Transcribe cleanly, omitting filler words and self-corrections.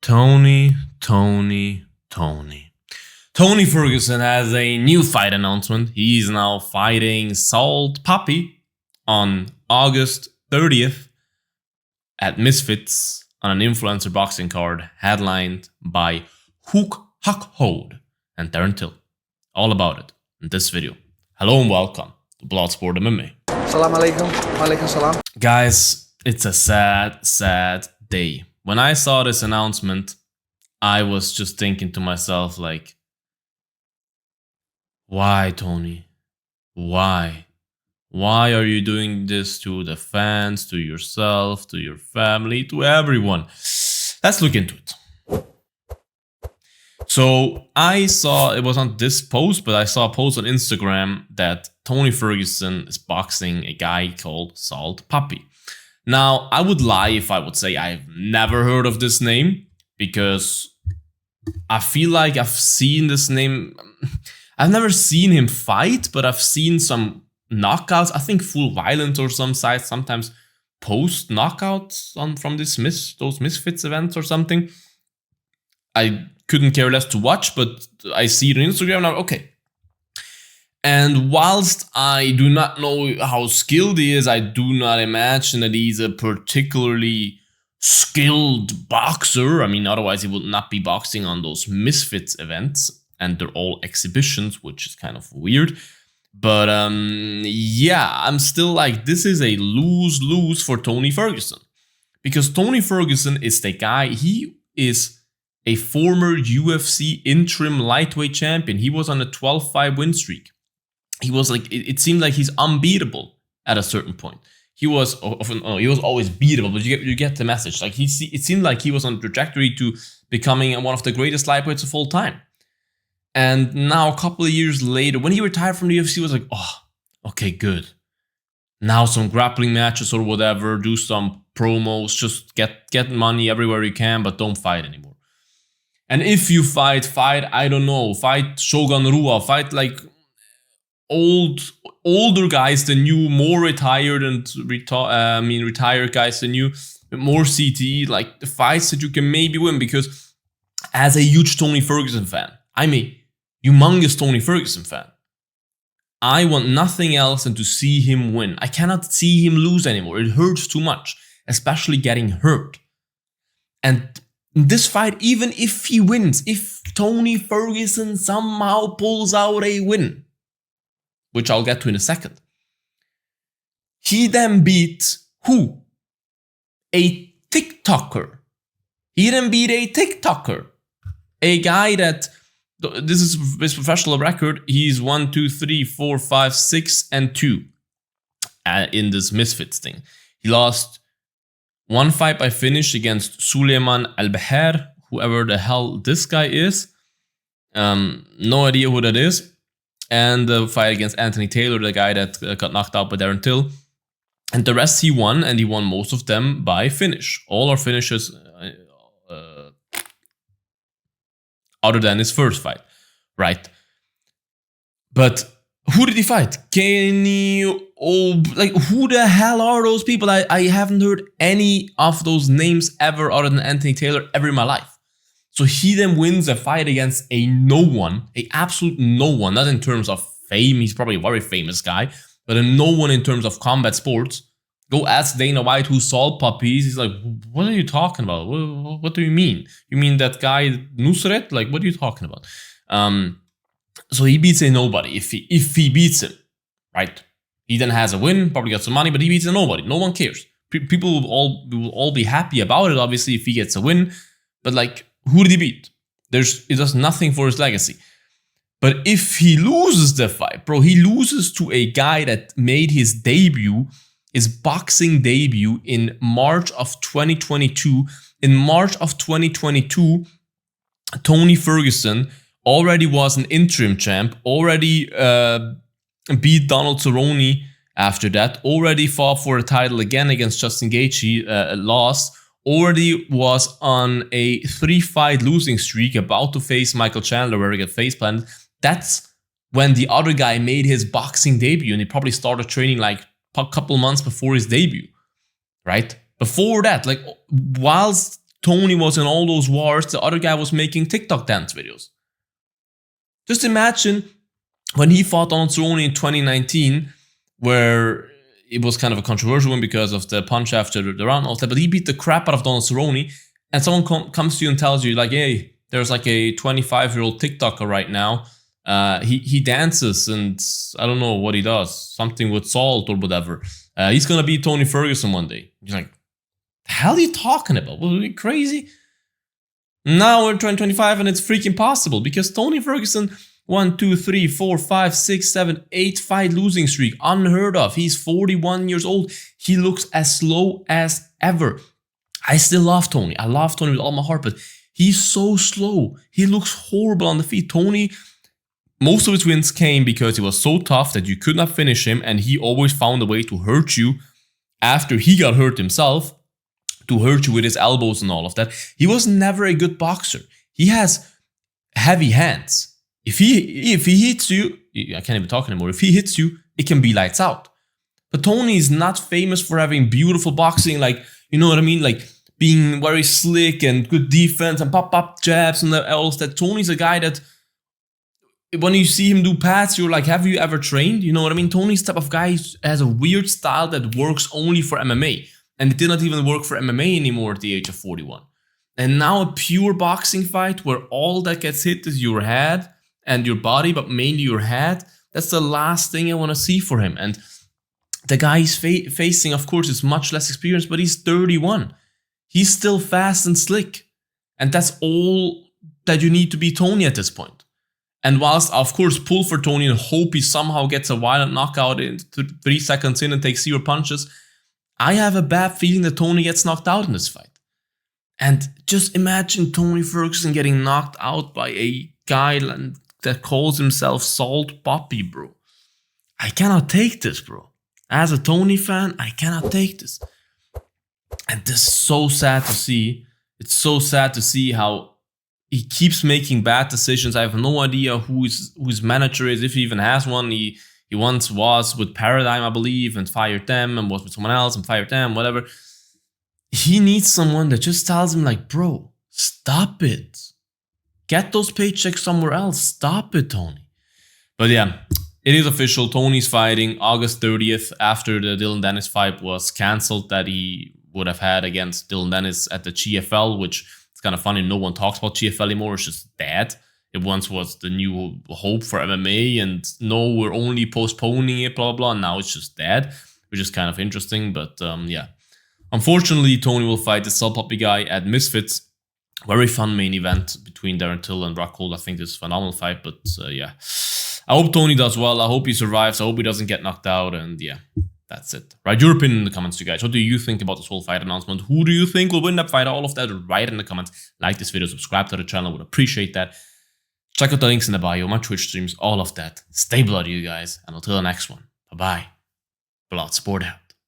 Tony Ferguson has a new fight announcement. He's now fighting Salt Papi on August 30th at Misfits on an influencer boxing card headlined by Rockhold and Darren Till. All about it in this video. Hello and welcome to Bloodsport MMA. Salam alaikum. Alaikum salam. Guys, it's a sad day. When I saw this announcement, I was just thinking to myself, like, why, Tony? Why? Why are you doing this to the fans, to yourself, to your family, to everyone? Let's look into it. So I saw, it was not this post, but I saw a post on Instagram that Tony Ferguson is boxing a guy called Salt Papi. Now, I would lie if I would say I've never heard of this name, because I feel like I've seen this name. I've never seen him fight, but I've seen some knockouts. I think Full Violence or some sites sometimes post knockouts from those Misfits events or something. I couldn't care less to watch, but I see it on Instagram now. Okay. And whilst I do not know how skilled he is, I do not imagine that he's a particularly skilled boxer. I mean, otherwise he would not be boxing on those Misfits events. And they're all exhibitions, which is kind of weird. But yeah, I'm still like, this is a lose-lose for Tony Ferguson. Because Tony Ferguson is the guy, he is a former UFC interim lightweight champion. He was on a 12-5 win streak. He was like, it seemed like he's unbeatable at a certain point. He was always beatable, but you get the message. Like it seemed like he was on a trajectory to becoming one of the greatest lightweights of all time. And now a couple of years later, when he retired from the UFC, he was like, oh, okay, good. Now some grappling matches or whatever, do some promos, just get money everywhere you can, but don't fight anymore. And if you fight, I don't know, fight Shogun Rua, fight like older guys than you, more retired and retired guys than you, more CTE, like the fights that you can maybe win. Because as a huge Tony Ferguson fan, I'm a humongous Tony Ferguson fan, I want nothing else than to see him win. I cannot see him lose anymore. It hurts too much, especially getting hurt. And in this fight, even if he wins, if Tony Ferguson somehow pulls out a win, which I'll get to in a second, he then beat who? A TikToker. He then beat a TikToker. A guy that, this is his professional record, he's 1, 2, 3, 4, 5, 6, and 2 in this Misfits thing. He lost one fight by finish against Suleiman Al-Bahar, whoever the hell this guy is. No idea who that is. And the fight against Anthony Taylor, the guy that got knocked out by Darren Till. And the rest he won, and he won most of them by finish. All are finishes other than his first fight, right? But who did he fight? Like, who the hell are those people? I haven't heard any of those names ever other than Anthony Taylor ever in my life. So he then wins a fight against a no one, a absolute no one, not in terms of fame, he's probably a very famous guy, but a no one in terms of combat sports. Go ask Dana White who Salt Papi is. He's like, what are you talking about? What do you mean? You mean that guy Nusret? Like, what are you talking about? So he beats a nobody if he beats him, right? He then has a win, probably got some money, but he beats a nobody. No one cares. People will all be happy about it, obviously, if he gets a win. But like, who did he beat? It does nothing for his legacy. But if he loses the fight, bro, he loses to a guy that made his debut, his boxing debut in March of 2022. In March of 2022, Tony Ferguson already was an interim champ, already beat Donald Cerrone after that, already fought for a title again against Justin Gaethje, lost, already was on a 3-fight losing streak, about to face Michael Chandler where he got faceplanted. That's when the other guy made his boxing debut, and he probably started training like a couple months before his debut, right? Before that, like whilst Tony was in all those wars, the other guy was making TikTok dance videos. Just imagine when he fought Donald Cerrone in 2019, where it was kind of a controversial one because of the punch after the round and all that, but he beat the crap out of Donald Cerrone, and someone comes to you and tells you, like, hey, there's like a 25-year-old TikToker right now. He dances and I don't know what he does, something with salt or whatever. He's gonna beat Tony Ferguson one day. You're like, the hell are you talking about? Are you crazy? Now we're 2025 and it's freaking possible because Tony Ferguson 1, 2, 3, 4, 5, 6, 7, 8 fight losing streak, unheard of. He's 41 years old. He looks as slow as ever. I still love Tony. I love Tony with all my heart, but he's so slow. He looks horrible on the feet. Tony, most of his wins came because he was so tough that you could not finish him, and he always found a way to hurt you after he got hurt himself, to hurt you with his elbows and all of that. He was never a good boxer. He has heavy hands. If he hits you, I can't even talk anymore. If he hits you, it can be lights out. But Tony is not famous for having beautiful boxing, like, you know what I mean? Like being very slick and good defense and pop jabs and all that. Tony's a guy that when you see him do pads, you're like, have you ever trained? You know what I mean? Tony's type of guy has a weird style that works only for MMA. And it did not even work for MMA anymore at the age of 41. And now a pure boxing fight where all that gets hit is your head and your body, but mainly your head. That's the last thing I want to see for him. And the guy he's facing, of course, is much less experienced, but he's 31. He's still fast and slick. And that's all that you need to be Tony at this point. And whilst, of course, pull for Tony and hope he somehow gets a violent knockout in 3 seconds in and takes 0 punches, I have a bad feeling that Tony gets knocked out in this fight. And just imagine Tony Ferguson getting knocked out by a guy that calls himself Salt Papi, bro. I cannot take this, bro. As a Tony fan, I cannot take this. And this is so sad to see. It's so sad to see how he keeps making bad decisions. I have no idea who his manager is, if he even has one. He once was with Paradigm, I believe, and fired them, and was with someone else and fired them, whatever. He needs someone that just tells him, like, bro, stop it. Get those paychecks somewhere else. Stop it, Tony. But yeah, it is official. Tony's fighting August 30th after the Dylan Dennis fight was cancelled that he would have had against Dylan Dennis at the GFL, which is kind of funny. No one talks about GFL anymore. It's just dead. It once was the new hope for MMA, and no, we're only postponing it, blah, blah, blah. Now it's just dead, which is kind of interesting. But yeah, unfortunately, Tony will fight the Salt Papi guy at Misfits. Very fun main event between Darren Till and Rockhold. I think this is a phenomenal fight, but yeah. I hope Tony does well. I hope he survives. I hope he doesn't get knocked out. And yeah, that's it. Write your opinion in the comments, you guys. What do you think about this whole fight announcement? Who do you think will win that fight? All of that, write in the comments. Like this video, subscribe to the channel. Would appreciate that. Check out the links in the bio, my Twitch streams, all of that. Stay bloody, you guys. And until the next one, bye-bye. Bloodsport out.